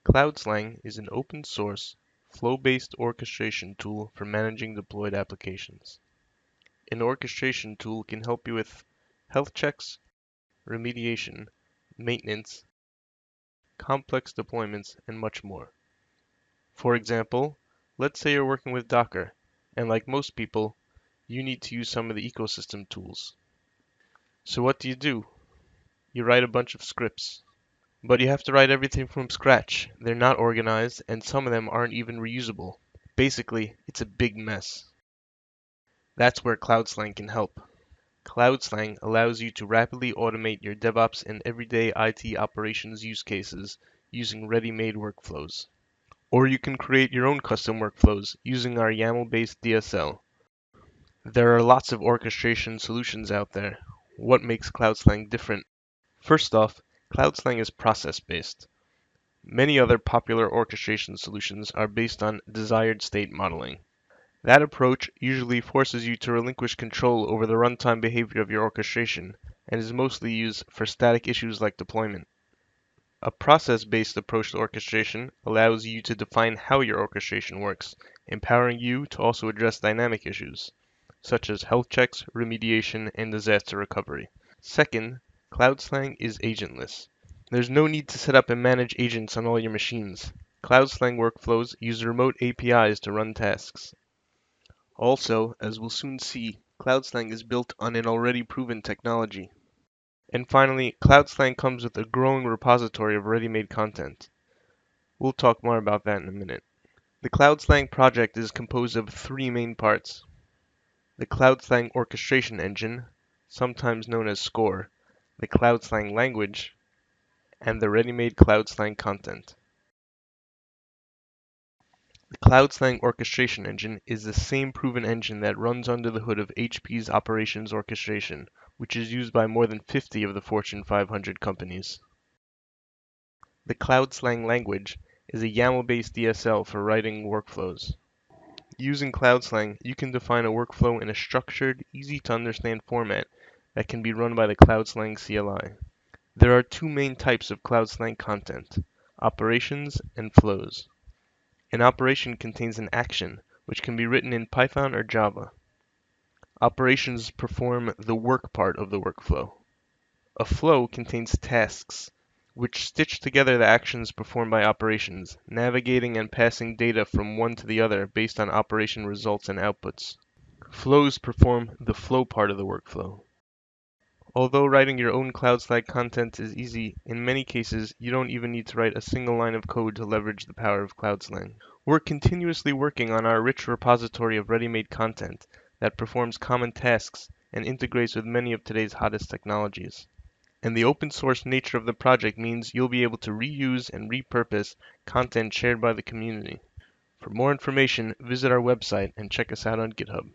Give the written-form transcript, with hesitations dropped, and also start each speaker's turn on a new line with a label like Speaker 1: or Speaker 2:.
Speaker 1: CloudSlang is an open-source, flow-based orchestration tool for managing deployed applications. An orchestration tool can help you with health checks, remediation, maintenance, complex deployments, and much more. For example, let's say you're working with Docker, and like most people, you need to use some of the ecosystem tools. So what do? You write a bunch of scripts. But you have to write everything from scratch. They're not organized, and some of them aren't even reusable. Basically, it's a big mess. That's where CloudSlang can help. CloudSlang allows you to rapidly automate your DevOps and everyday IT operations use cases using ready-made workflows. Or you can create your own custom workflows using our YAML-based DSL. There are lots of orchestration solutions out there. What makes CloudSlang different? First off, CloudSlang is process-based. Many other popular orchestration solutions are based on desired state modeling. That approach usually forces you to relinquish control over the runtime behavior of your orchestration and is mostly used for static issues like deployment. A process-based approach to orchestration allows you to define how your orchestration works, empowering you to also address dynamic issues, such as health checks, remediation, and disaster recovery. Second, CloudSlang is agentless. There's no need to set up and manage agents on all your machines. CloudSlang workflows use remote APIs to run tasks. Also, as we'll soon see, CloudSlang is built on an already proven technology. And finally, CloudSlang comes with a growing repository of ready-made content. We'll talk more about that in a minute. The CloudSlang project is composed of three main parts: the CloudSlang orchestration engine, sometimes known as SCORE, the CloudSlang language, and the ready-made CloudSlang content. The CloudSlang orchestration engine is the same proven engine that runs under the hood of HP's operations orchestration, which is used by more than 50 of the Fortune 500 companies. The CloudSlang language is a YAML-based DSL for writing workflows. Using CloudSlang, you can define a workflow in a structured, easy-to-understand format that can be run by the CloudSlang CLI. There are two main types of CloudSlang content: operations and flows. An operation contains an action, which can be written in Python or Java. Operations perform the work part of the workflow. A flow contains tasks, which stitch together the actions performed by operations, navigating and passing data from one to the other based on operation results and outputs. Flows perform the flow part of the workflow. Although writing your own CloudSlang content is easy, in many cases you don't even need to write a single line of code to leverage the power of CloudSlang. We're continuously working on our rich repository of ready-made content that performs common tasks and integrates with many of today's hottest technologies. And the open source nature of the project means you'll be able to reuse and repurpose content shared by the community. For more information, visit our website and check us out on GitHub.